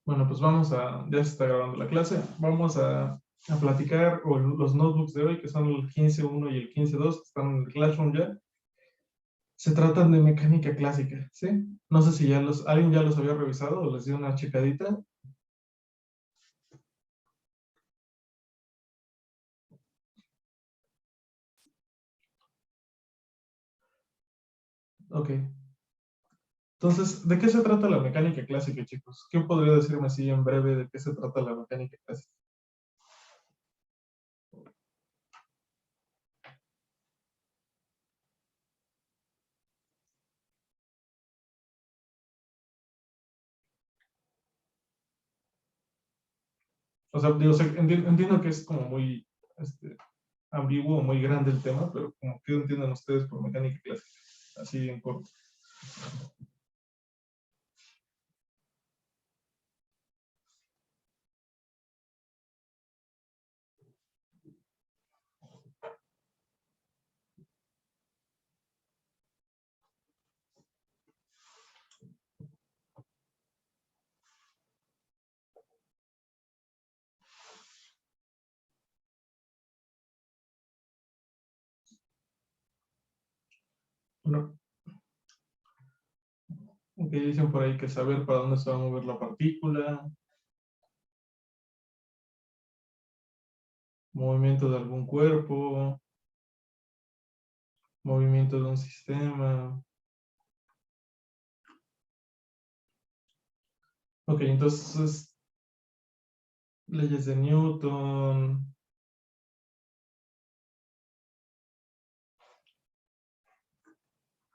Bueno, pues ya se está grabando la clase. Vamos a platicar los notebooks de hoy, que son el 15.1 y el 15.2, que están en el Classroom ya. Se tratan de mecánica clásica, ¿sí? No sé si alguien ya los había revisado o les dio una checadita. Ok. Entonces, ¿de qué se trata la mecánica clásica, chicos? ¿Quién podría decirme así en breve de qué se trata la mecánica clásica? O sea, digo, entiendo que es como muy ambiguo, muy grande el tema, pero como ¿qué entienden ustedes por mecánica clásica? Así en corto. Bueno, ok, dicen por ahí que saber para dónde se va a mover la partícula, movimiento de algún cuerpo, movimiento de un sistema. Ok, entonces, leyes de Newton.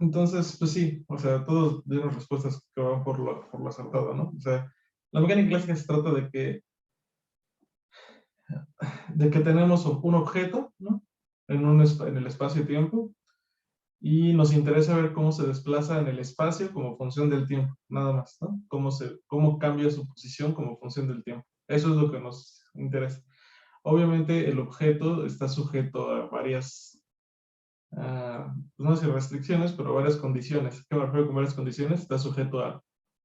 Entonces, pues sí, o sea, todos dieron respuestas que van por lo acertado, ¿no? O sea, la mecánica clásica se trata de que tenemos un objeto, ¿no? En el espacio-tiempo, y nos interesa ver cómo se desplaza en el espacio como función del tiempo, nada más, ¿no? Cómo cambia su posición como función del tiempo. Eso es lo que nos interesa. Obviamente el objeto está sujeto a varias, pues no sé si restricciones, pero varias condiciones. ¿Qué me refiero con varias condiciones? Está sujeto a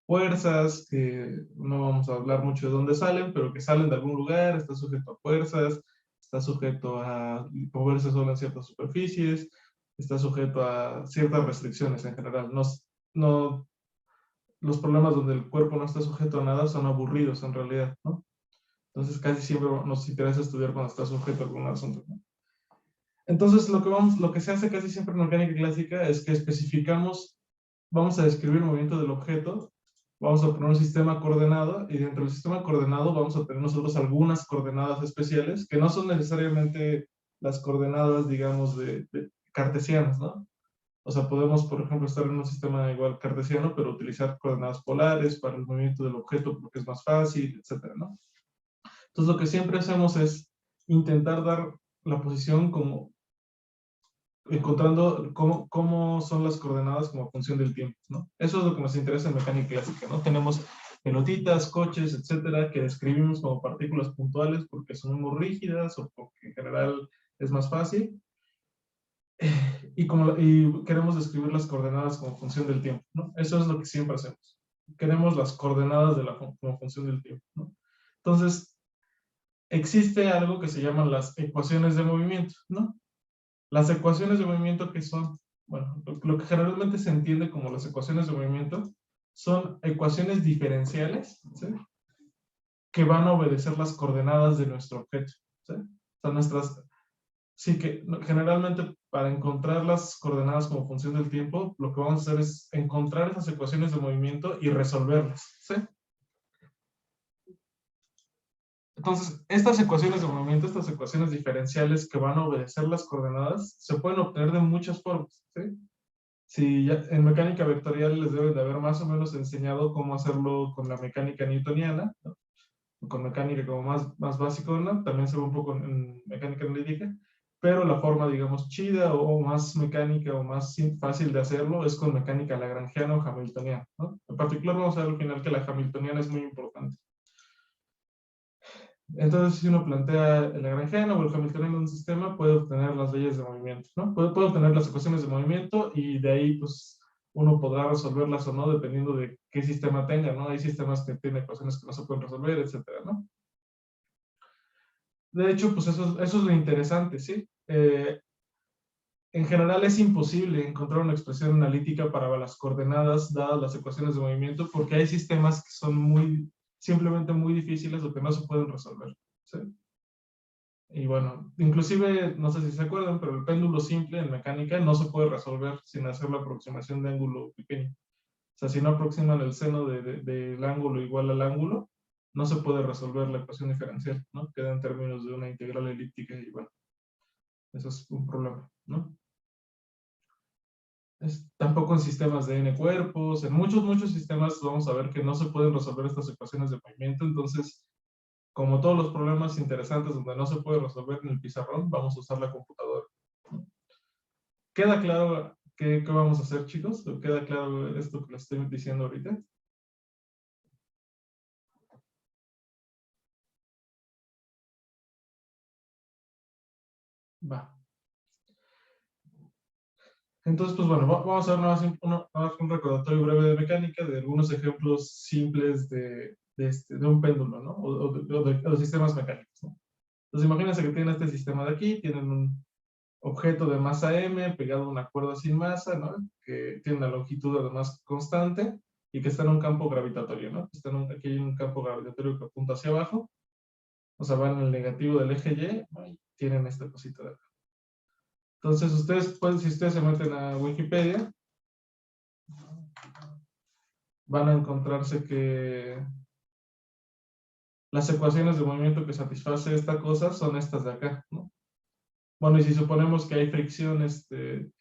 fuerzas, que no vamos a hablar mucho de dónde salen, pero que salen de algún lugar, está sujeto a fuerzas, está sujeto a moverse solo en ciertas superficies, está sujeto a ciertas restricciones en general. No, los problemas donde el cuerpo no está sujeto a nada son aburridos en realidad, ¿no? Entonces casi siempre nos interesa estudiar cuando está sujeto a algún asunto, ¿no? Entonces lo que se hace casi siempre en mecánica clásica es que especificamos, vamos a describir el movimiento del objeto, vamos a poner un sistema coordenado y dentro del sistema coordenado vamos a tener nosotros algunas coordenadas especiales que no son necesariamente las coordenadas, digamos, de cartesianas, ¿no? O sea, podemos, por ejemplo, estar en un sistema igual cartesiano, pero utilizar coordenadas polares para el movimiento del objeto porque es más fácil, etcétera, ¿no? Entonces, lo que siempre hacemos es intentar dar la posición como encontrando cómo son las coordenadas como función del tiempo, ¿no? Eso es lo que nos interesa en mecánica clásica, ¿no? Tenemos pelotitas, coches, etcétera, que describimos como partículas puntuales porque son muy rígidas o porque en general es más fácil. Y queremos describir las coordenadas como función del tiempo, ¿no? Eso es lo que siempre hacemos. Queremos las coordenadas como función del tiempo, ¿no? Entonces, existe algo que se llaman las ecuaciones de movimiento, ¿no? Las ecuaciones de movimiento que son, bueno, lo que generalmente se entiende como las ecuaciones de movimiento son ecuaciones diferenciales, ¿sí? Que van a obedecer las coordenadas de nuestro objeto, ¿sí? O sea, sí que generalmente para encontrar las coordenadas como función del tiempo, lo que vamos a hacer es encontrar esas ecuaciones de movimiento y resolverlas, ¿sí? Entonces, estas ecuaciones de movimiento, estas ecuaciones diferenciales que van a obedecer las coordenadas, se pueden obtener de muchas formas, ¿sí? Si ya en mecánica vectorial les deben de haber más o menos enseñado cómo hacerlo con la mecánica newtoniana, ¿no? Con mecánica como más básico, ¿no? También se ve un poco en mecánica analítica, pero la forma, digamos, chida o más mecánica o más fácil de hacerlo es con mecánica lagrangiana o hamiltoniana, ¿no? En particular vamos a ver al final que la hamiltoniana es muy importante. Entonces, si uno plantea el lagrangiano o el hamiltoniano en un sistema, puede obtener las leyes de movimiento, ¿no? Puede obtener las ecuaciones de movimiento y de ahí, pues, uno podrá resolverlas o no, dependiendo de qué sistema tenga, ¿no? Hay sistemas que tienen ecuaciones que no se pueden resolver, etcétera, ¿no? De hecho, pues eso es lo interesante, ¿sí? En general es imposible encontrar una expresión analítica para las coordenadas dadas las ecuaciones de movimiento, porque hay sistemas que son simplemente muy difíciles o que no se pueden resolver, ¿sí? Y bueno, inclusive, no sé si se acuerdan, pero el péndulo simple en mecánica no se puede resolver sin hacer la aproximación de ángulo pequeño. O sea, si no aproximan el seno del ángulo igual al ángulo, no se puede resolver la ecuación diferencial, ¿no? Queda en términos de una integral elíptica y bueno, eso es un problema, ¿no? Tampoco en sistemas de n cuerpos, en muchos sistemas vamos a ver que no se pueden resolver estas ecuaciones de movimiento, entonces, como todos los problemas interesantes donde no se puede resolver en el pizarrón, vamos a usar la computadora. ¿Queda claro qué vamos a hacer, chicos? ¿Queda claro esto que les estoy diciendo ahorita? Va. Entonces, pues bueno, vamos a ver nada más un recordatorio breve de mecánica de algunos ejemplos simples de un péndulo, ¿no? O de sistemas mecánicos, ¿no? Entonces, imagínense que tienen este sistema de aquí, tienen un objeto de masa m pegado a una cuerda sin masa, ¿no? Que tiene una longitud además constante y que está en un campo gravitatorio, ¿no? Aquí hay un campo gravitatorio que apunta hacia abajo, o sea, va en el negativo del eje Y, ¿no? Y tienen esta cosita de acá. Entonces, si ustedes se meten a Wikipedia, van a encontrarse que las ecuaciones de movimiento que satisface esta cosa son estas de acá, ¿no? Bueno, y si suponemos que hay fricción, que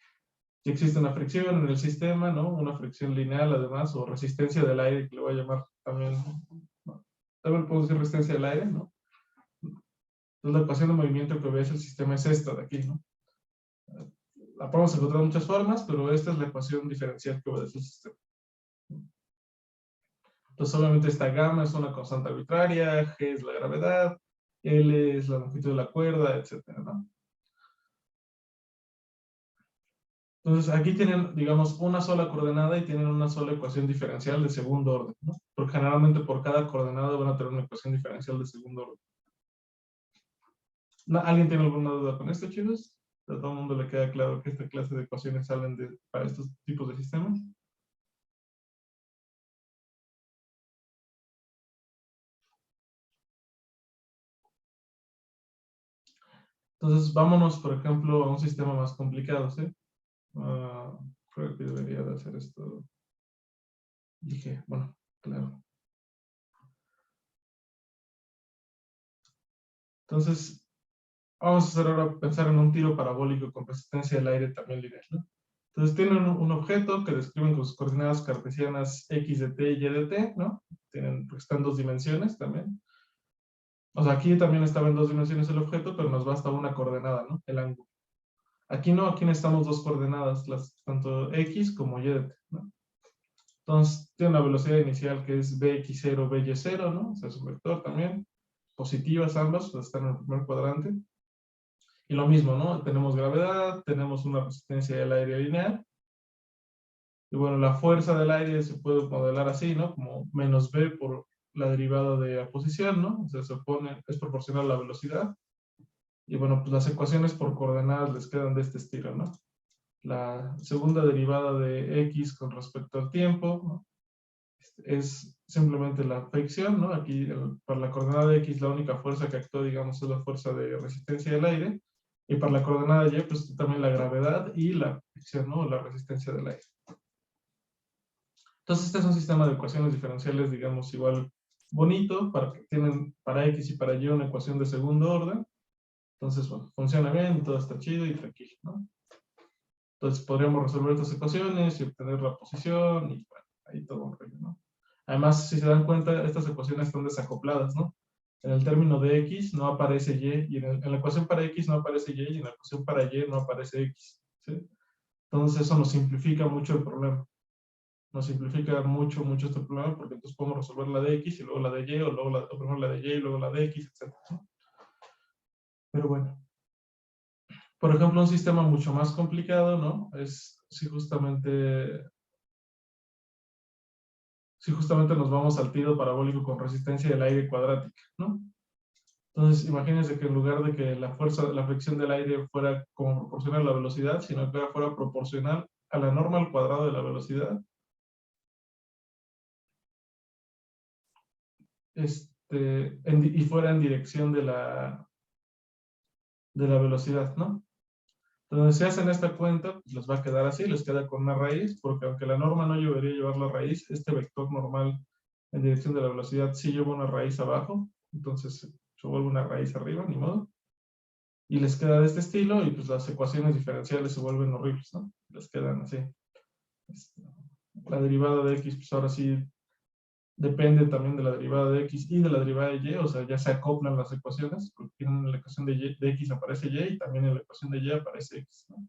existe una fricción en el sistema, ¿no? Una fricción lineal, además, o resistencia del aire, que le voy a llamar también, ¿no? También podemos decir resistencia del aire, ¿no? Entonces, la ecuación de movimiento que obedece el sistema es esta de aquí, ¿no? La podemos encontrar de muchas formas, pero esta es la ecuación diferencial que obedece el sistema. Entonces, obviamente, esta gamma es una constante arbitraria, G es la gravedad, L es la longitud de la cuerda, etcétera, ¿no? Entonces, aquí tienen, digamos, una sola coordenada y tienen una sola ecuación diferencial de segundo orden, ¿no? Porque generalmente por cada coordenada van a tener una ecuación diferencial de segundo orden. ¿Alguien tiene alguna duda con esto, chicos? ¿A todo el mundo le queda claro que esta clase de ecuaciones salen para estos tipos de sistemas? Entonces, vámonos, por ejemplo, a un sistema más complicado, ¿sí? Creo que debería de hacer esto. Dije, bueno, claro. Entonces, vamos a hacer ahora pensar en un tiro parabólico con resistencia al aire también lineal, ¿no? Entonces tienen un objeto que describen con sus coordenadas cartesianas x de t y y de t, ¿no? Pues, están en dos dimensiones también. O sea, aquí también estaba en dos dimensiones el objeto, pero nos basta una coordenada, ¿no? El ángulo. Aquí no, aquí necesitamos dos coordenadas, tanto x como y de t, ¿no? Entonces, tiene una velocidad inicial que es bx0, by0, ¿no? O sea, es un vector también. Positivas ambas, pues están en el primer cuadrante. Y lo mismo, ¿no? Tenemos gravedad, tenemos una resistencia del aire lineal. Y bueno, la fuerza del aire se puede modelar así, ¿no? Como menos b por la derivada de la posición, ¿no? O sea, es proporcional a la velocidad. Y bueno, pues las ecuaciones por coordenadas les quedan de este estilo, ¿no? La segunda derivada de x con respecto al tiempo, ¿no? Es simplemente la fricción, ¿no? Aquí, para la coordenada de x, la única fuerza que actúa, digamos, es la fuerza de resistencia del aire. Y para la coordenada y, pues también la gravedad y la fricción, ¿no? La resistencia del aire. Entonces, este es un sistema de ecuaciones diferenciales, digamos, igual bonito, tienen para x y para y una ecuación de segundo orden. Entonces, bueno, funciona bien, todo está chido y tranquilo, ¿no? Entonces, podríamos resolver estas ecuaciones y obtener la posición y, bueno, ahí todo un rollo, ¿no? Además, si se dan cuenta, estas ecuaciones están desacopladas, ¿no? En el término de x no aparece y, en la ecuación para x no aparece y en la ecuación para y no aparece x, ¿sí? Entonces, eso nos simplifica mucho el problema. Nos simplifica mucho este problema porque entonces podemos resolver la de x y luego la de y, o primero la de y y luego la de x, etc., ¿no? Pero bueno. Por ejemplo, un sistema mucho más complicado, ¿no? Es, sí, justamente si justamente nos vamos al tiro parabólico con resistencia del aire cuadrática, ¿no? Entonces, imagínense que en lugar de que la fuerza, la fricción del aire fuera como proporcional a la velocidad, sino que fuera proporcional a la norma al cuadrado de la velocidad, y fuera en dirección de la velocidad, ¿no? Entonces, si hacen esta cuenta, pues les va a quedar así, les queda con una raíz, porque aunque la norma no debería llevar la raíz, este vector normal en dirección de la velocidad sí lleva una raíz abajo, entonces se vuelve una raíz arriba, ni modo. Y les queda de este estilo, y pues las ecuaciones diferenciales se vuelven horribles, ¿no? Les quedan así. La derivada de x, pues ahora sí depende también de la derivada de x y de la derivada de y, o sea, ya se acoplan las ecuaciones, porque en la ecuación de x aparece y, y también en la ecuación de y aparece x, ¿no?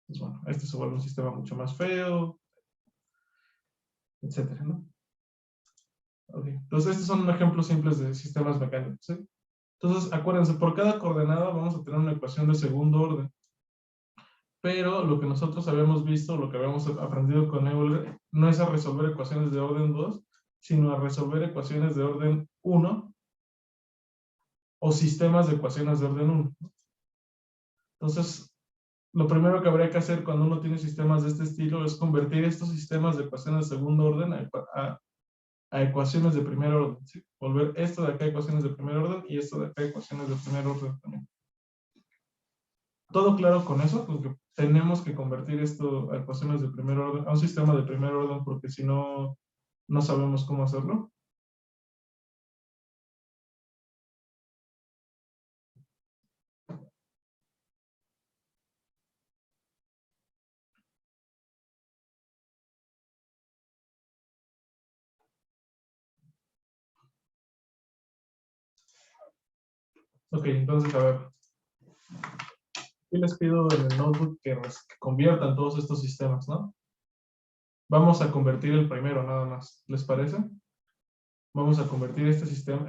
Pues bueno, este se vuelve un sistema mucho más feo, etcétera, ¿no? Okay. Entonces, estos son ejemplos simples de sistemas mecánicos, ¿sí? Entonces, acuérdense, por cada coordenada vamos a tener una ecuación de segundo orden. Pero lo que nosotros habíamos visto, lo que habíamos aprendido con Euler, no es a resolver ecuaciones de orden 2, sino a resolver ecuaciones de orden 1 o sistemas de ecuaciones de orden 1. Entonces, lo primero que habría que hacer cuando uno tiene sistemas de este estilo es convertir estos sistemas de ecuaciones de segundo orden a ecuaciones de primer orden, ¿sí? Volver esto de acá a ecuaciones de primer orden y esto de acá a ecuaciones de primer orden también. ¿Todo claro con eso? Porque tenemos que convertir esto a ecuaciones de primer orden, a un sistema de primer orden, porque si no, no sabemos cómo hacerlo. Ok, entonces, a ver. Aquí les pido en el notebook que conviertan todos estos sistemas, ¿no? Vamos a convertir el primero nada más. ¿Les parece? Vamos a convertir este sistema,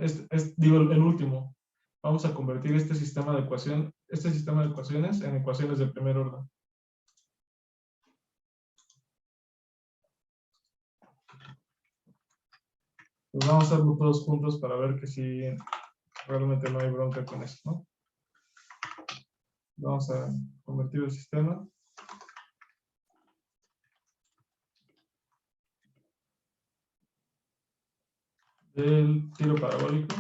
digo, el último. Vamos a convertir este sistema de ecuaciones en ecuaciones de primer orden. Pues vamos a hacerlo todos juntos para ver que si realmente no hay bronca con eso, ¿no? Vamos a convertir el sistema. Del tiro parabólico.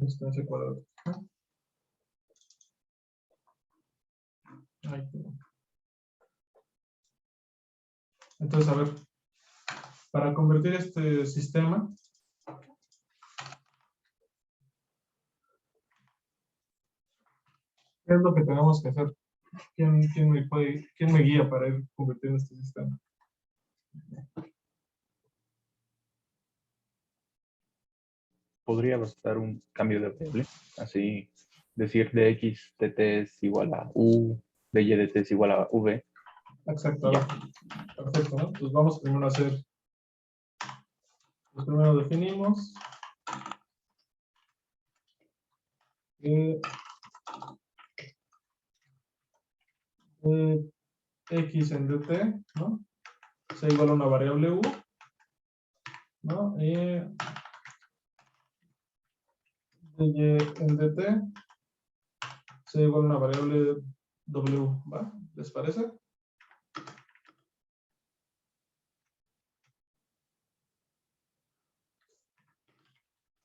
Está ese cuadrado. Ahí. Entonces, a ver, para convertir este sistema, ¿qué es lo que tenemos que hacer? ¿Quién me guía para ir convirtiendo este sistema? Podría bastar un cambio de variable, así decir de x de t es igual a u, de y de t es igual a v. Exacto, perfecto, ¿no? Pues vamos primero a hacer, pues primero definimos que x en dt, ¿no? Sea igual a una variable u, ¿no? Y de y en dt sea igual a una variable w, ¿va? ¿Les parece?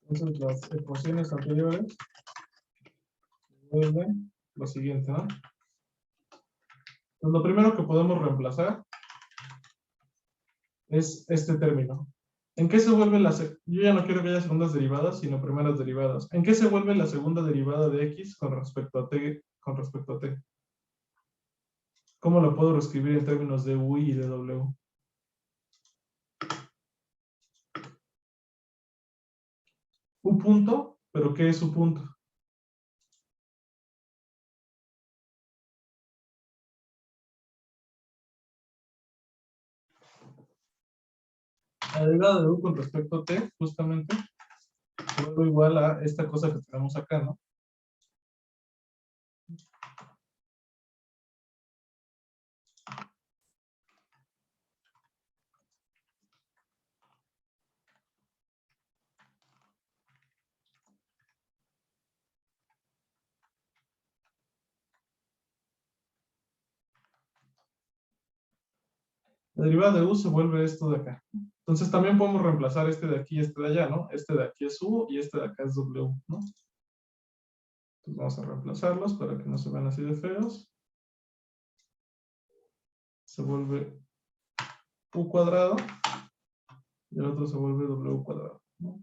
Entonces las ecuaciones anteriores vuelven lo siguiente, ¿no? Pues lo primero que podemos reemplazar es este término. ¿En qué se vuelve yo ya no quiero que haya segundas derivadas, sino primeras derivadas. ¿En qué se vuelve la segunda derivada de x con respecto a t? ¿Cómo lo puedo reescribir en términos de u y de w? Un punto, ¿pero qué es un punto? La derivada de u con respecto a t, justamente, se vuelve igual a esta cosa que tenemos acá, ¿no? La derivada de u se vuelve esto de acá. Entonces también podemos reemplazar este de aquí y este de allá, ¿no? Este de aquí es u y este de acá es w, ¿no? Entonces vamos a reemplazarlos para que no se vean así de feos. Se vuelve u cuadrado y el otro se vuelve w cuadrado, ¿no?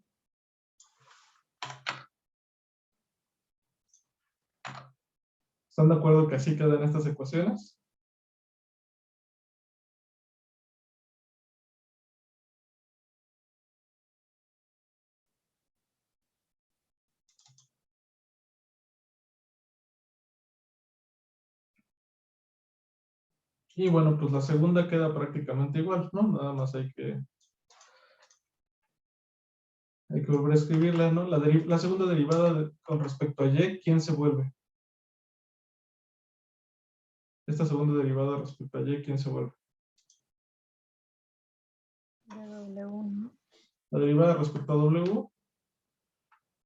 ¿Están de acuerdo que así quedan estas ecuaciones? Y bueno, pues la segunda queda prácticamente igual, ¿no? Nada más hay que volver a escribirla, ¿no? La segunda derivada con respecto a y, ¿quién se vuelve? Esta segunda derivada respecto a y, ¿quién se vuelve? La W, ¿no? La derivada respecto a w.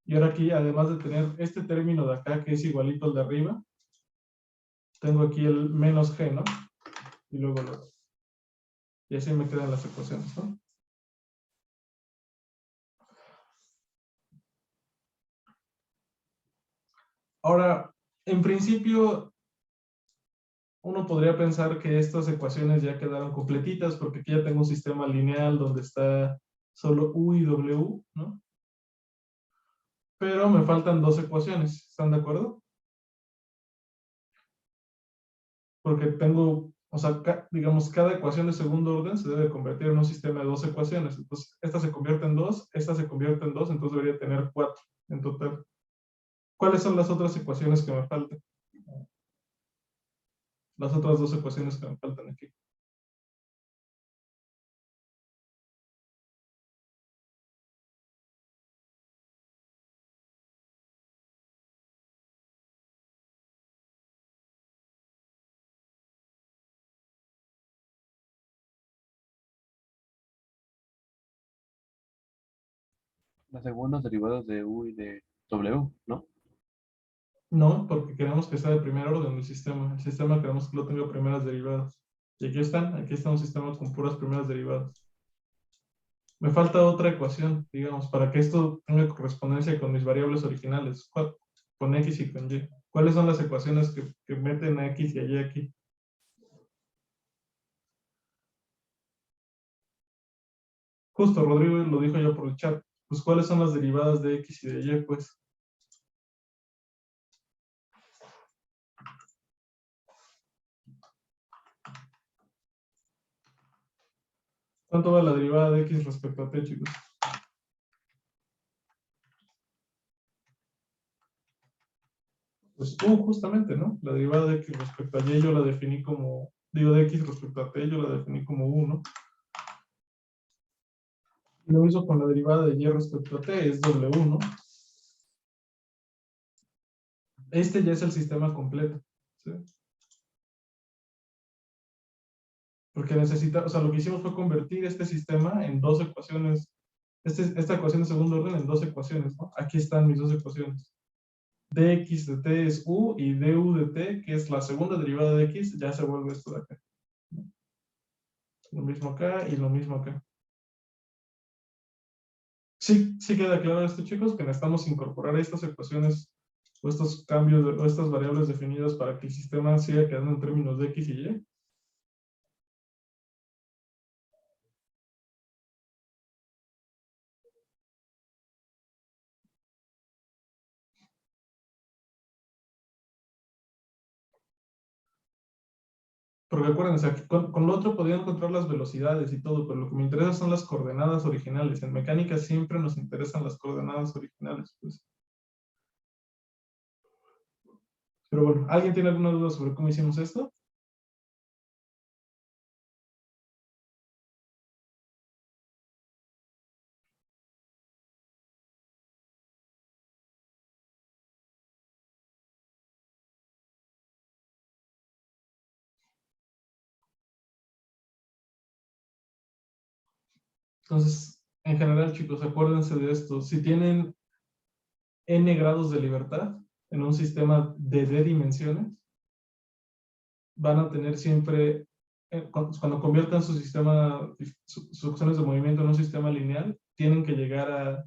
Y ahora aquí, además de tener este término de acá, que es igualito al de arriba, tengo aquí el menos g, ¿no? Y luego lo... Y así me quedan las ecuaciones, ¿no? Ahora, en principio, uno podría pensar que estas ecuaciones ya quedaron completitas porque aquí ya tengo un sistema lineal donde está solo u y w, ¿no? Pero me faltan dos ecuaciones, ¿están de acuerdo? Porque tengo, o sea, digamos, cada ecuación de segundo orden se debe convertir en un sistema de dos ecuaciones. Entonces, esta se convierte en dos, esta se convierte en dos, entonces debería tener cuatro en total. ¿Cuáles son las otras ecuaciones que me faltan? Las otras dos ecuaciones que me faltan aquí. Las segundas derivadas de u y de w, ¿no? No, porque queremos que sea de primer orden el sistema. El sistema queremos que lo tenga primeras derivadas. Y aquí está un sistema con puras primeras derivadas. Me falta otra ecuación, digamos, para que esto tenga correspondencia con mis variables originales, con x y con y. ¿Cuáles son las ecuaciones que meten a x y a y aquí? Justo, Rodrigo lo dijo ya por el chat. Pues, ¿cuáles son las derivadas de x y de y? Pues, ¿cuánto va la derivada de x respecto a t, chicos? Pues justamente, ¿no? La derivada de x respecto a y yo la definí como, digo, de x respecto a t, yo la definí como 1. Y lo mismo con la derivada de y respecto a t, es w, ¿no? Este ya es el sistema completo, ¿sí? Porque necesita, o sea, lo que hicimos fue convertir este sistema en dos ecuaciones, esta ecuación de segundo orden en dos ecuaciones, ¿no? Aquí están mis dos ecuaciones. Dx de t es u y du de t, que es la segunda derivada de x, ya se vuelve esto de acá. Lo mismo acá y lo mismo acá. Sí, sí queda claro esto, chicos, que necesitamos incorporar estas ecuaciones o estos cambios, o estas variables definidas para que el sistema siga quedando en términos de x y y. Porque acuérdense, aquí con lo otro podía encontrar las velocidades y todo, pero lo que me interesa son las coordenadas originales. En mecánica siempre nos interesan las coordenadas originales, pues. Pero bueno, ¿alguien tiene alguna duda sobre cómo hicimos esto? Entonces, en general, chicos, acuérdense de esto. Si tienen n grados de libertad en un sistema de d dimensiones, van a tener siempre cuando convierten su sistema, sus opciones de movimiento en un sistema lineal, tienen que llegar a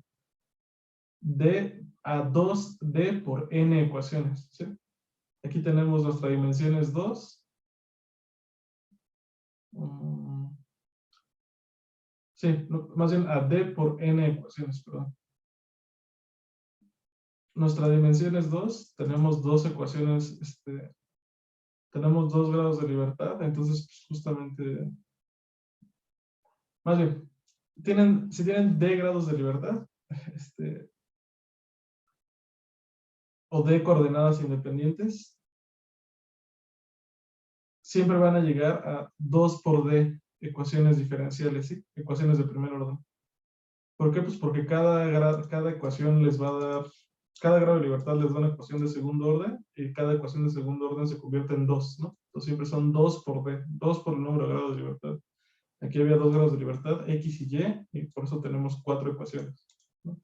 2D por n ecuaciones, ¿sí? Aquí tenemos nuestra dimensión es 2. Sí, más bien a d por n ecuaciones, perdón. Nuestra dimensión es 2, tenemos dos ecuaciones, tenemos 2 grados de libertad, entonces pues, justamente, más bien, si tienen d grados de libertad, o d coordenadas independientes, siempre van a llegar a 2 por d ecuaciones diferenciales, ¿sí? Ecuaciones de primer orden. ¿Por qué? Pues porque cada ecuación les va a dar, cada grado de libertad les da una ecuación de segundo orden, y cada ecuación de segundo orden se convierte en 2, ¿no? Entonces siempre son 2 por d, 2 por el número de grados de libertad. Aquí había 2 grados de libertad, x y y por eso tenemos 4 ecuaciones, ¿no?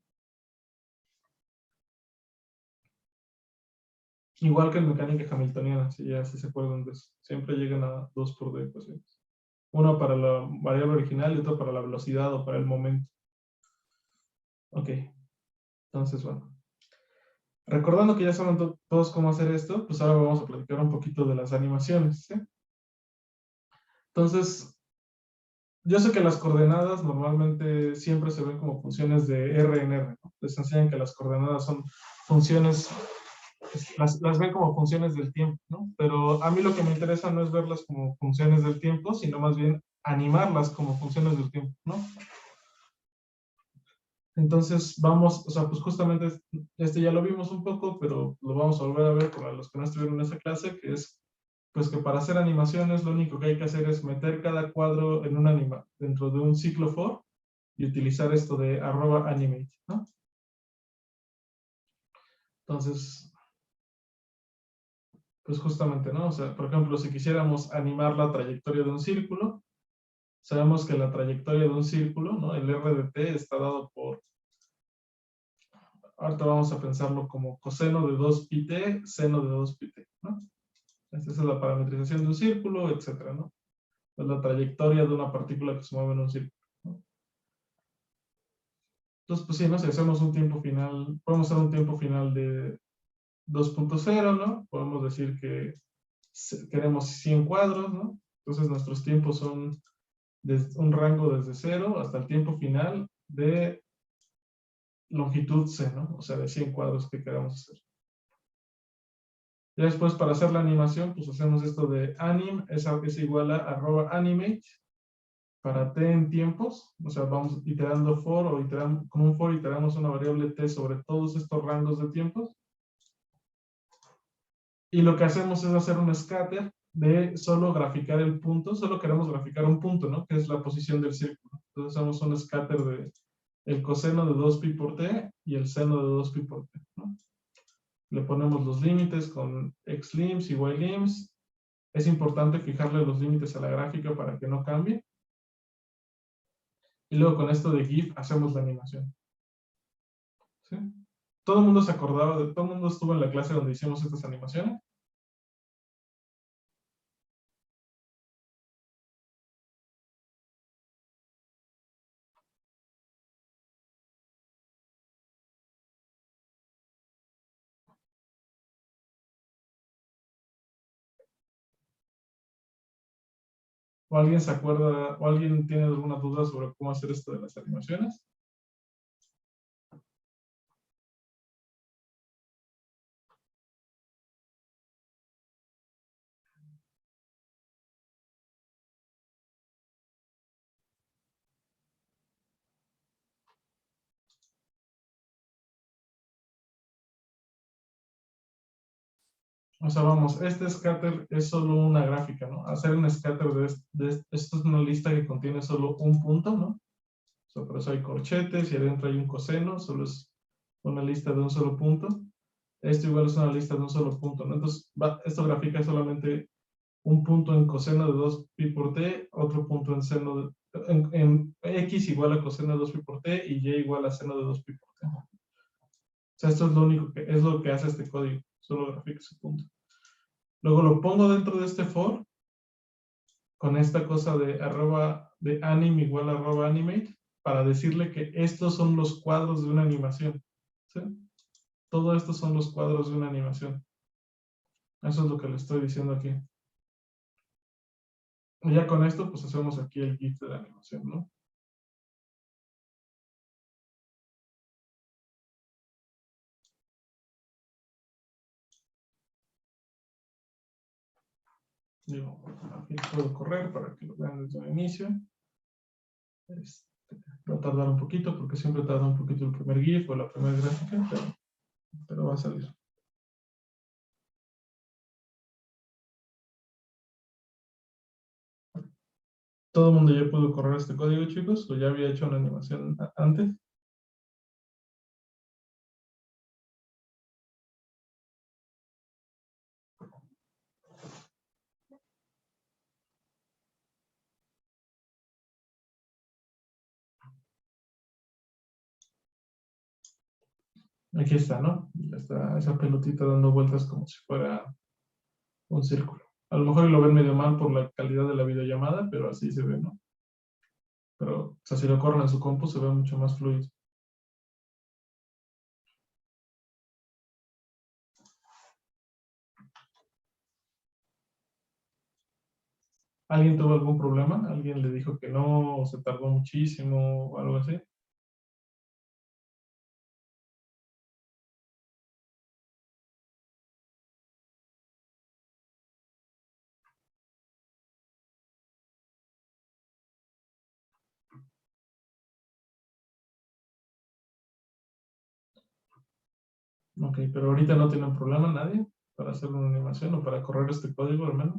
Igual que en mecánica hamiltoniana, si ya se acuerdan de eso. Siempre llegan a 2 por d ecuaciones. Una para la variable original y otra para la velocidad o para el momento. Ok. Entonces, bueno. Recordando que ya saben todos cómo hacer esto, pues ahora vamos a platicar un poquito de las animaciones, ¿sí? Entonces, yo sé que las coordenadas normalmente siempre se ven como funciones de R en R, ¿no? Les enseñan que las coordenadas son funciones, las ven como funciones del tiempo, ¿no? Pero a mí lo que me interesa no es verlas como funciones del tiempo, sino más bien animarlas como funciones del tiempo, ¿no? Entonces vamos, o sea, pues justamente ya lo vimos un poco, pero lo vamos a volver a ver para los que no estuvieron en esa clase, que es, pues que para hacer animaciones lo único que hay que hacer es meter cada cuadro en dentro de un ciclo for y utilizar esto de @animate, ¿no? Entonces, pues justamente, ¿no? O sea, por ejemplo, si quisiéramos animar la trayectoria de un círculo, sabemos que la trayectoria de un círculo, ¿no? El r de t está dado por, ahorita vamos a pensarlo como coseno de 2πt, seno de 2πt, ¿no? Esta es la parametrización de un círculo, etcétera, ¿no? Es la trayectoria de una partícula que se mueve en un círculo, ¿no? Entonces, pues sí, ¿no? Si hacemos un tiempo final, podemos hacer un tiempo final de 2.0, ¿no? Podemos decir que queremos 100 cuadros, ¿no? Entonces nuestros tiempos son un rango desde 0 hasta el tiempo final de longitud c, ¿no? O sea, de 100 cuadros que queramos hacer. Y después, para hacer la animación, pues hacemos esto de anim, es igual a @animate, para t en tiempos, o sea, vamos iterando for, o con un for iteramos una variable t sobre todos estos rangos de tiempos. Y lo que hacemos es hacer un scatter de solo graficar el punto, solo queremos graficar un punto, ¿no? Que es la posición del círculo. Entonces hacemos un scatter de el coseno de 2pi por t y el seno de 2pi por t, ¿no? Le ponemos los límites con xlims y ylims. Es importante fijarle los límites a la gráfica para que no cambie. Y luego con esto de GIF hacemos la animación, ¿sí? Todo el mundo se acordaba, todo el mundo estuvo en la clase donde hicimos estas animaciones. ¿O alguien se acuerda, o alguien tiene alguna duda sobre cómo hacer esto de las animaciones? O sea, vamos, este scatter es solo una gráfica, ¿no? Hacer un scatter esto es una lista que contiene solo un punto, ¿no? O sea, por eso hay corchetes y adentro hay un coseno, solo es una lista de un solo punto. Esto igual es una lista de un solo punto, ¿no? Entonces, esto grafica solamente un punto en coseno de 2pi por t, otro punto en seno de, en x igual a coseno de 2pi por t y y igual a seno de 2pi por t. O sea, esto es lo único que es lo que hace este código, solo grafica ese punto. Luego lo pongo dentro de este for con esta cosa de @anim igual a @animate para decirle que estos son los cuadros de una animación. ¿Sí? Todo esto son los cuadros de una animación. Eso es lo que le estoy diciendo aquí. Y ya con esto, pues hacemos aquí el GIF de la animación, ¿no? Digo, aquí puedo correr para que lo vean desde el inicio. Va a tardar un poquito porque siempre tarda un poquito el primer GIF o la primera gráfica, pero va a salir. ¿Todo el mundo ya pudo correr este código, chicos? ¿O ya había hecho una animación antes? Aquí está, ¿no? Ya está esa pelotita dando vueltas como si fuera un círculo. A lo mejor lo ven medio mal por la calidad de la videollamada, pero así se ve, ¿no? Pero, o sea, si lo corren en su compu se ve mucho más fluido. ¿Alguien tuvo algún problema? ¿Alguien le dijo que no, o se tardó muchísimo, o algo así? Ok, pero ahorita no tienen problema nadie para hacer una animación o para correr este código al menos.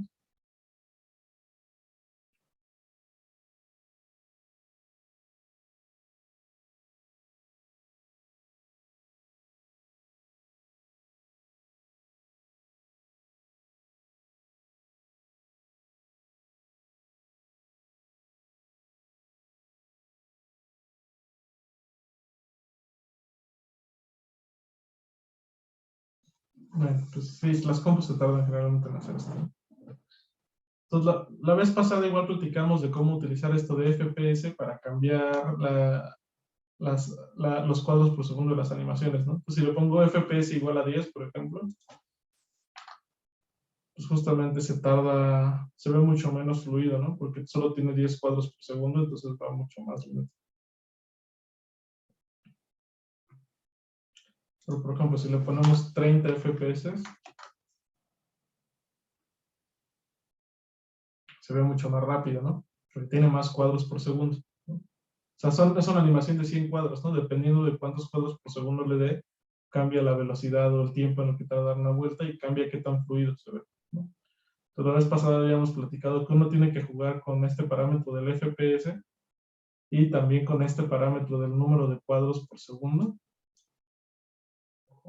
Bueno, pues sí, las compus se tardan generalmente en hacer esto. Entonces, la vez pasada igual platicamos de cómo utilizar esto de FPS para cambiar los cuadros por segundo de las animaciones, ¿no? Pues si le pongo FPS igual a 10, por ejemplo, pues justamente se ve mucho menos fluido, ¿no? Porque solo tiene 10 cuadros por segundo, entonces va mucho más lento. Pero, por ejemplo, si le ponemos 30 FPS, se ve mucho más rápido, ¿no? Porque tiene más cuadros por segundo, ¿no? O sea, es una animación de 100 cuadros, ¿no? Dependiendo de cuántos cuadros por segundo le dé, cambia la velocidad o el tiempo en lo que tarda dar una vuelta y cambia qué tan fluido se ve, ¿no? Entonces, la vez pasada habíamos platicado que uno tiene que jugar con este parámetro del FPS y también con este parámetro del número de cuadros por segundo.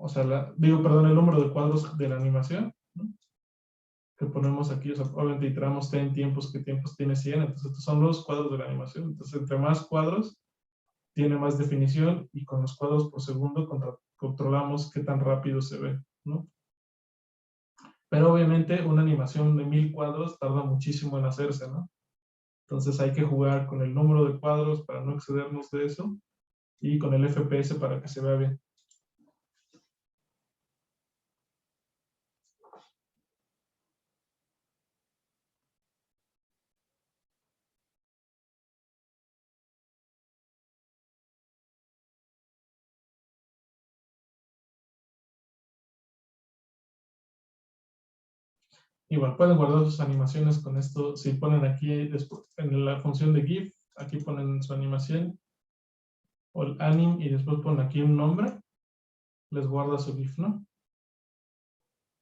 O sea, perdón, el número de cuadros de la animación, ¿no? Que ponemos aquí, o sea, obviamente iteramos t en tiempos, ¿qué tiempos tiene 100? Entonces, estos son los cuadros de la animación. Entonces, entre más cuadros, tiene más definición y con los cuadros por segundo controlamos qué tan rápido se ve, ¿no? Pero obviamente una animación de 1000 cuadros tarda muchísimo en hacerse, ¿no? Entonces hay que jugar con el número de cuadros para no excedernos de eso y con el FPS para que se vea bien. Igual pueden guardar sus animaciones con esto. Si ponen aquí después, en la función de GIF, aquí ponen su animación o el anim y después ponen aquí un nombre, les guarda su GIF, ¿no?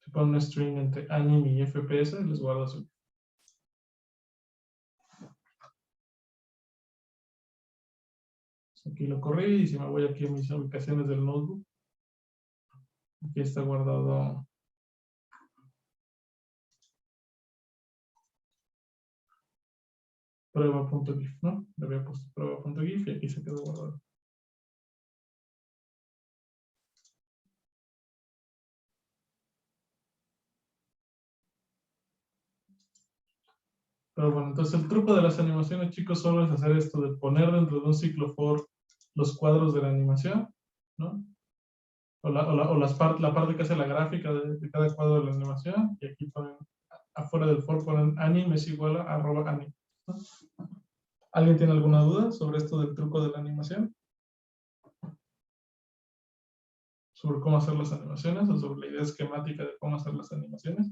Si ponen un string entre anim y FPS, les guarda su GIF. Aquí lo corrí y si me voy aquí a mis ubicaciones del notebook, aquí está guardado prueba.gif, ¿no? Le había puesto prueba.gif y aquí se quedó guardado. Pero bueno, entonces el truco de las animaciones, chicos, solo es hacer esto de poner dentro de un ciclo for los cuadros de la animación, ¿no? La parte que hace la gráfica de cada cuadro de la animación, y aquí ponen, afuera del for ponen anim es igual a @anim, ¿no? ¿Alguien tiene alguna duda sobre esto del truco de la animación? ¿Sobre cómo hacer las animaciones o sobre la idea esquemática de cómo hacer las animaciones?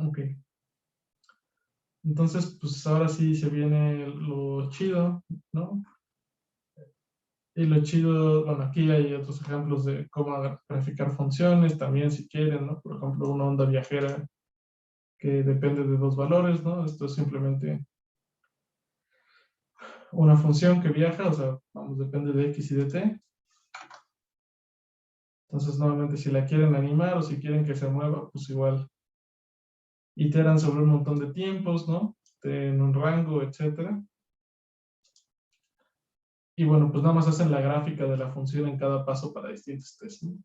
Ok. Entonces, pues ahora sí se viene lo chido, ¿no? Y lo chido, bueno, aquí hay otros ejemplos de cómo graficar funciones, también si quieren, ¿no? Por ejemplo, una onda viajera que depende de dos valores, ¿no? Esto es simplemente una función que viaja, o sea, vamos, depende de x y de t. Entonces, nuevamente, si la quieren animar o si quieren que se mueva, pues igual iteran sobre un montón de tiempos, ¿no? En un rango, etcétera. Y bueno, pues nada más hacen la gráfica de la función en cada paso para distintos test, ¿no?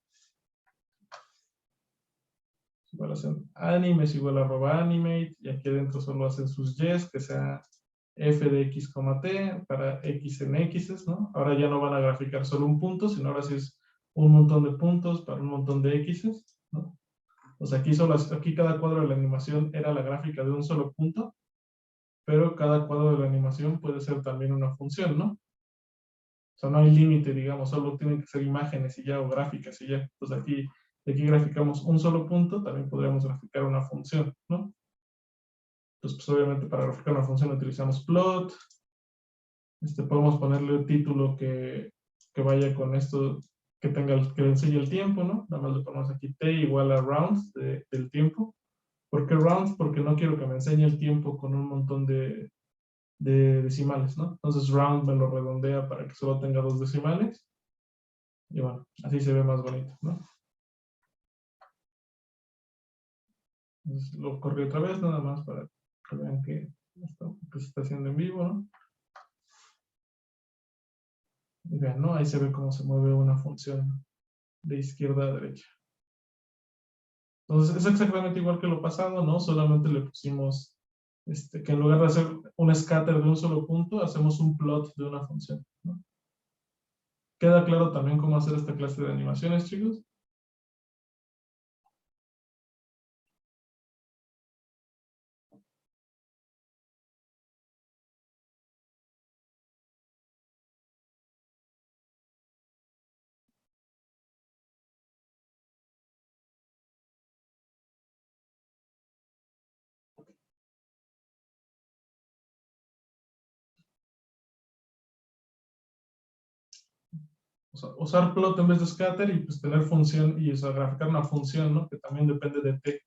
Igual hacen anime es igual a @animate, y aquí adentro solo hacen sus yes, que sea f de x, t para x en x's, ¿no? Ahora ya no van a graficar solo un punto, sino ahora sí es un montón de puntos para un montón de x's, ¿no? O sea, aquí cada cuadro de la animación era la gráfica de un solo punto, pero cada cuadro de la animación puede ser también una función, ¿no? O sea, no hay límite, digamos, solo tienen que ser imágenes y ya, o gráficas y ya. Pues aquí graficamos un solo punto, también podríamos graficar una función, ¿no? Entonces, pues obviamente para graficar una función utilizamos plot. Podemos ponerle un título que vaya con esto, que le enseñe el tiempo, ¿no? Nada más le ponemos aquí t igual a rounds del tiempo. ¿Por qué rounds? Porque no quiero que me enseñe el tiempo con un montón de decimales, ¿no? Entonces round me lo redondea para que solo tenga 2 decimales. Y bueno, así se ve más bonito, ¿no? Entonces, lo corrí otra vez, nada más para que vean que se está haciendo en vivo, ¿no? Y vean, ¿no? Ahí se ve cómo se mueve una función de izquierda a derecha. Entonces, es exactamente igual que lo pasado, ¿no? Solamente le pusimos que en lugar de hacer un scatter de un solo punto, hacemos un plot de una función, ¿no? ¿Queda claro también cómo hacer esta clase de animaciones, chicos? O sea, usar plot en vez de scatter y pues tener función y, o sea, graficar una función, ¿no? Que también depende de t.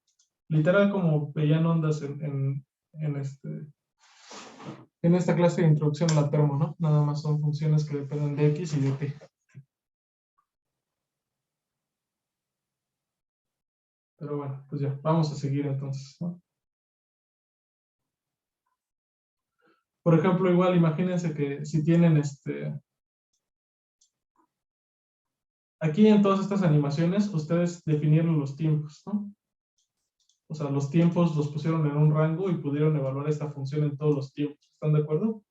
Literal como veían ondas en esta clase de introducción a la termo, ¿no? Nada más son funciones que dependen de x y de t. Pero bueno, pues ya, vamos a seguir entonces, ¿no? Por ejemplo, igual imagínense que si tienen aquí en todas estas animaciones, ustedes definieron los tiempos, ¿no? O sea, los tiempos los pusieron en un rango y pudieron evaluar esta función en todos los tiempos. ¿Están de acuerdo?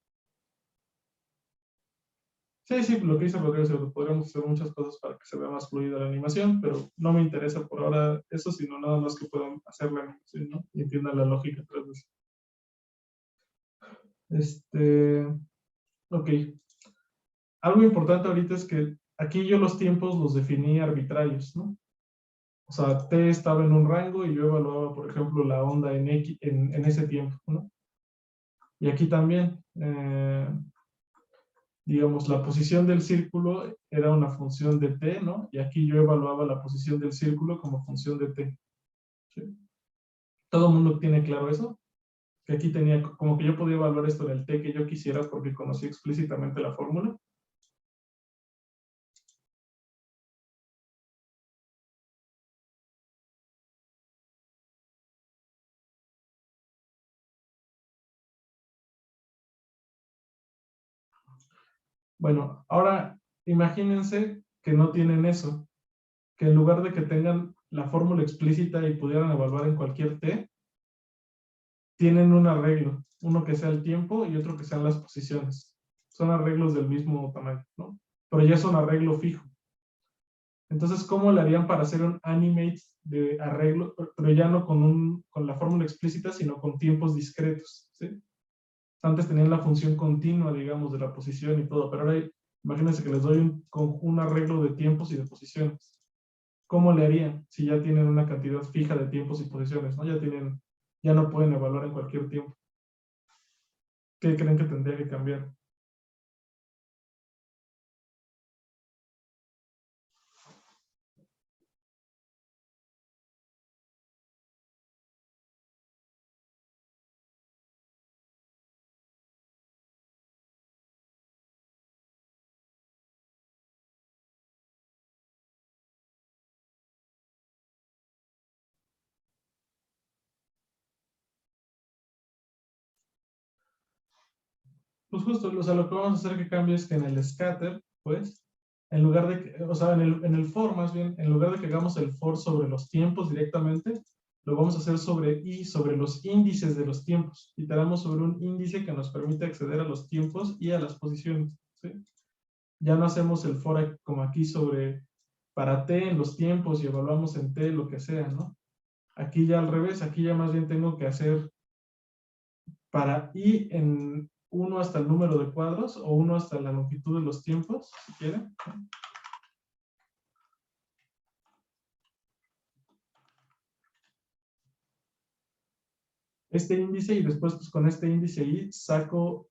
Sí, sí, lo que dice Rodrigo es cierto. Podríamos hacer muchas cosas para que se vea más fluida la animación, pero no me interesa por ahora eso, sino nada más que puedan hacer la animación, ¿no? Y entiendan la lógica tras de eso. Ok. Algo importante ahorita es que aquí yo los tiempos los definí arbitrarios, ¿no? O sea, t estaba en un rango y yo evaluaba, por ejemplo, la onda en ese tiempo, ¿no? Y aquí también, digamos, la posición del círculo era una función de t, ¿no? Y aquí yo evaluaba la posición del círculo como función de t. ¿Sí? ¿Todo el mundo tiene claro eso? Que aquí tenía, como que yo podía evaluar esto en el t que yo quisiera porque conocí explícitamente la fórmula. Bueno, ahora imagínense que no tienen eso, que en lugar de que tengan la fórmula explícita y pudieran evaluar en cualquier t, tienen un arreglo, uno que sea el tiempo y otro que sean las posiciones. Son arreglos del mismo tamaño, ¿no? Pero ya es un arreglo fijo. Entonces, ¿cómo le harían para hacer un animate de arreglo, pero ya no con la fórmula explícita, sino con tiempos discretos, ¿sí? Antes tenían la función continua, digamos, de la posición y todo, pero ahora imagínense que les doy un arreglo de tiempos y de posiciones. ¿Cómo le harían si ya tienen una cantidad fija de tiempos y posiciones, ¿no? Ya no pueden evaluar en cualquier tiempo. ¿Qué creen que tendría que cambiar? Pues justo, o sea, lo que vamos a hacer que cambie es que en el scatter, pues, en lugar de que, o sea, en el for más bien, en lugar de que hagamos el for sobre los tiempos directamente, lo vamos a hacer sobre los índices de los tiempos. Iteramos sobre un índice que nos permite acceder a los tiempos y a las posiciones, ¿sí? Ya no hacemos el for como aquí sobre para t en los tiempos y evaluamos en t lo que sea, ¿no? Aquí ya al revés, aquí ya más bien tengo que hacer para i en 1 hasta el número de cuadros o 1 hasta la longitud de los tiempos, si quieren. Este índice y después pues con este índice i saco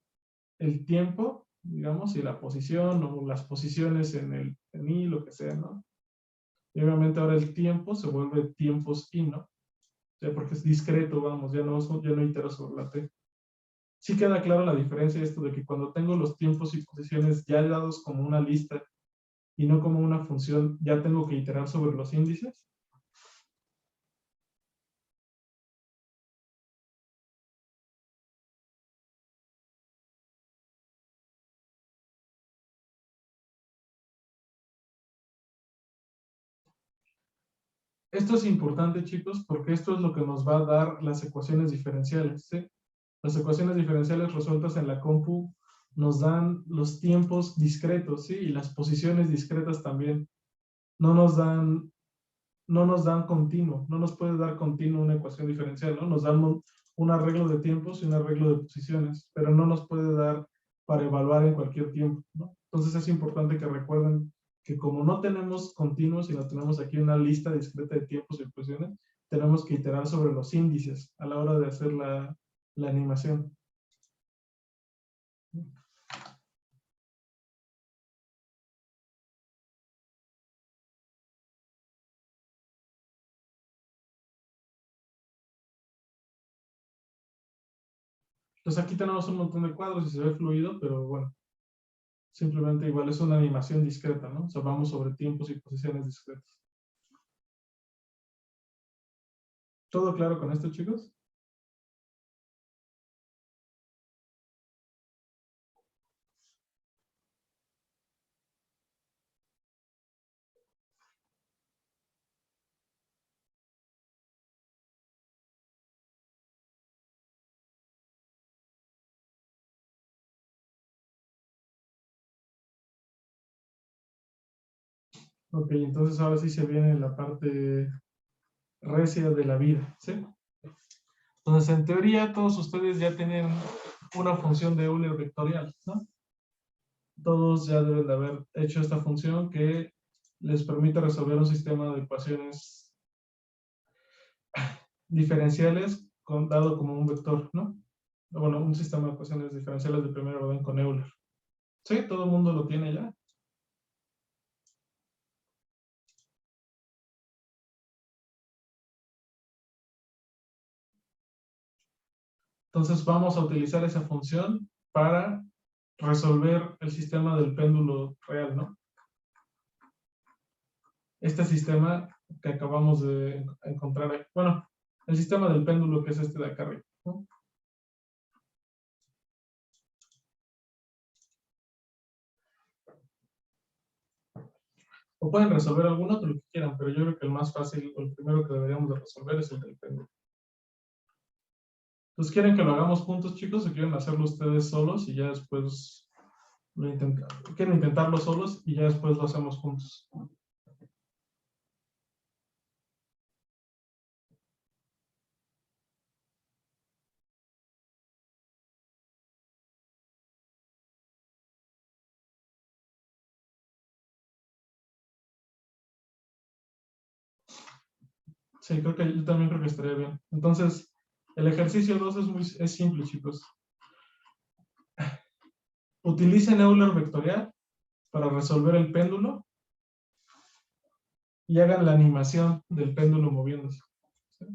el tiempo, digamos, y la posición o las posiciones en i, lo que sea, ¿no? Y obviamente ahora el tiempo se vuelve tiempos i, ¿no? O sea, porque es discreto, vamos, ya no itero sobre la t. Sí queda clara la diferencia esto de que cuando tengo los tiempos y posiciones ya dados como una lista y no como una función, ya tengo que iterar sobre los índices. Esto es importante, chicos, porque esto es lo que nos va a dar las ecuaciones diferenciales, ¿sí? Las ecuaciones diferenciales resueltas en la compu nos dan los tiempos discretos, ¿sí? Y las posiciones discretas también. No nos dan, no nos dan continuo, no nos puede dar continuo una ecuación diferencial, ¿no? Nos dan un arreglo de tiempos y un arreglo de posiciones, pero no nos puede dar para evaluar en cualquier tiempo, ¿no? Entonces es importante que recuerden que como no tenemos continuos, sino tenemos aquí una lista discreta de tiempos y posiciones, tenemos que iterar sobre los índices a la hora de hacer la animación. Entonces aquí tenemos un montón de cuadros y se ve fluido, pero bueno, simplemente igual es una animación discreta, ¿no? O sea, vamos sobre tiempos y posiciones discretas. ¿Todo claro con esto, chicos? Ok, entonces ahora sí se viene la parte recia de la vida, ¿sí? Entonces, en teoría, todos ustedes ya tienen una función de Euler vectorial, ¿no? Todos ya deben de haber hecho esta función que les permite resolver un sistema de ecuaciones diferenciales dado como un vector, ¿no? Bueno, un sistema de ecuaciones diferenciales de primer orden con Euler. ¿Sí? ¿Todo el mundo lo tiene ya? Entonces vamos a utilizar esa función para resolver el sistema del péndulo real, ¿no? Este sistema que acabamos de encontrar aquí. Bueno, el sistema del péndulo que es este de acá arriba, ¿no? O pueden resolver algún otro, lo que quieran, pero yo creo que el más fácil, o el primero que deberíamos de resolver es el del péndulo. Entonces, ¿quieren que lo hagamos juntos, chicos, o quieren hacerlo ustedes solos y ya después lo intentan? ¿Quieren intentarlo solos y ya después lo hacemos juntos? Sí, creo que yo también creo que estaría bien. Entonces, el ejercicio 2 es simple, chicos. Utilicen Euler vectorial para resolver el péndulo y hagan la animación del péndulo moviéndose. ¿Sí?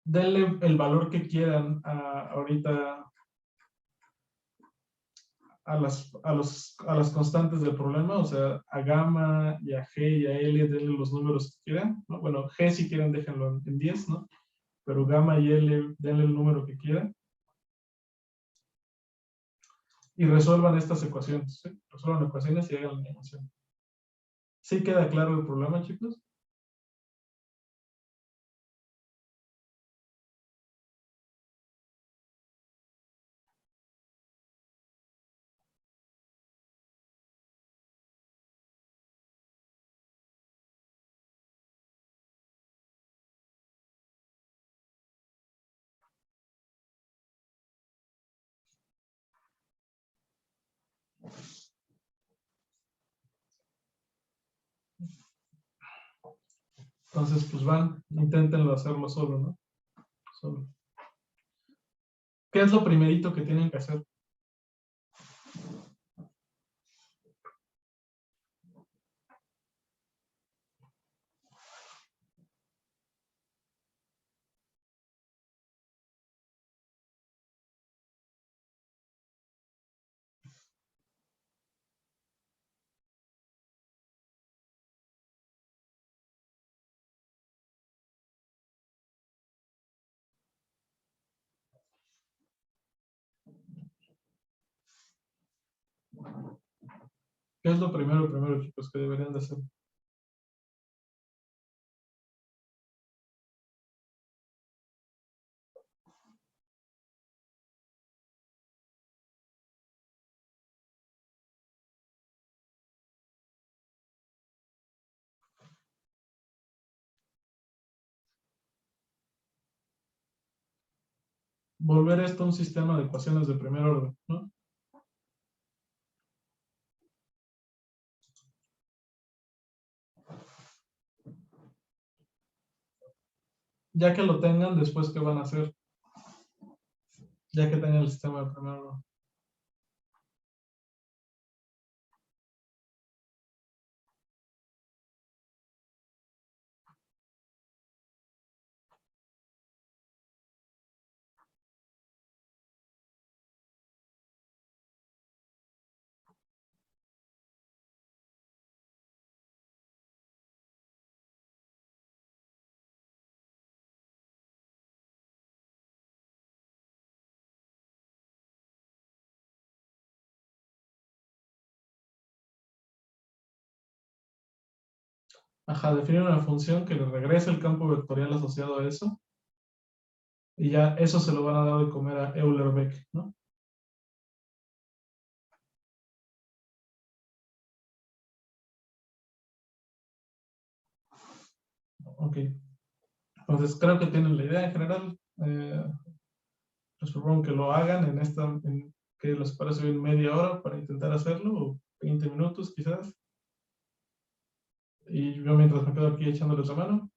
Denle el valor que quieran ahorita a las constantes del problema, o sea, a gamma y a g y a l, denle los números que quieran, ¿no? Bueno, g si quieren déjenlo en 10, ¿no? Pero gamma y l, denle el número que quieran. Y resuelvan estas ecuaciones, ¿sí? Resuelvan ecuaciones y hagan la animación. ¿Sí queda claro el problema, chicos? Entonces, pues van, inténtenlo hacerlo solo, ¿no? Solo. ¿Qué es lo primerito que tienen que hacer? ¿Qué es lo primero, chicos, que deberían de hacer? Volver esto a un sistema de ecuaciones de primer orden, ¿no? Ya que lo tengan, después, ¿qué van a hacer? Ya que tengan el sistema de primer orden. Ajá, definir una función que le regrese el campo vectorial asociado a eso. Y ya eso se lo van a dar de comer a Euler-Beck, ¿no? Ok. Entonces creo que tienen la idea en general. Les propongo que lo hagan que les parece bien media hora para intentar hacerlo, o 20 minutos quizás. Y yo mientras me quedo aquí echándoles la mano.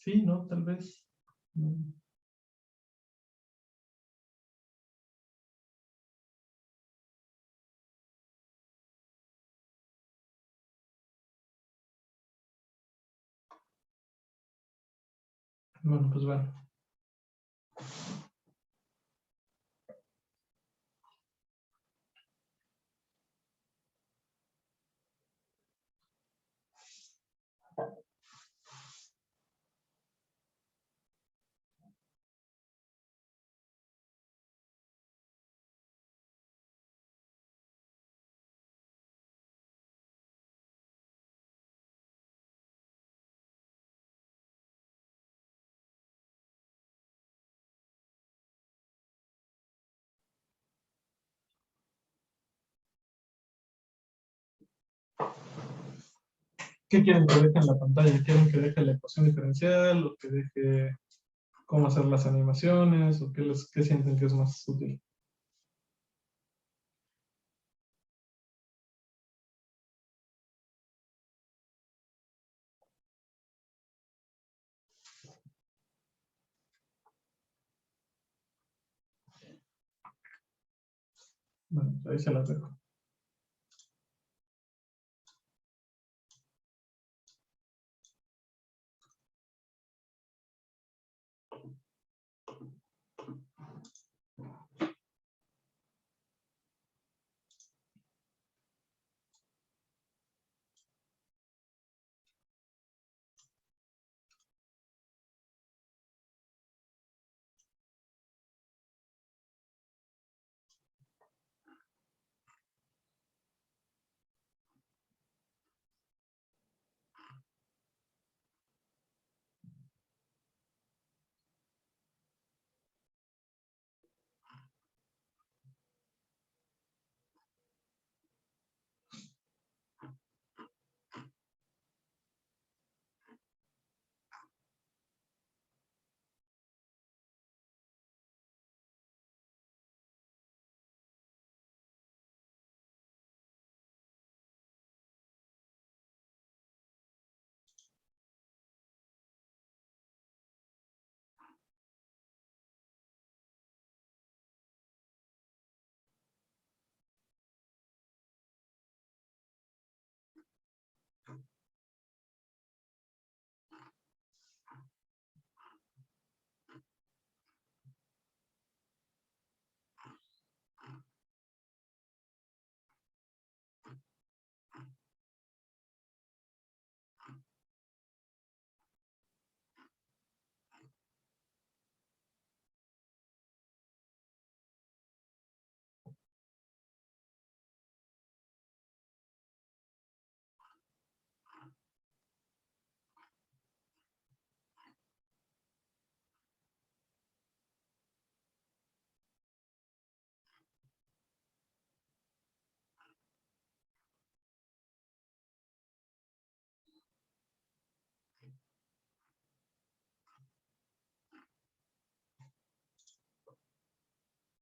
Sí, ¿no? Tal vez. Bueno, pues bueno. ¿Qué quieren que deje en la pantalla? ¿Quieren que deje la ecuación diferencial o que deje cómo hacer las animaciones o qué sienten que es más útil? Bueno, ahí se las dejo.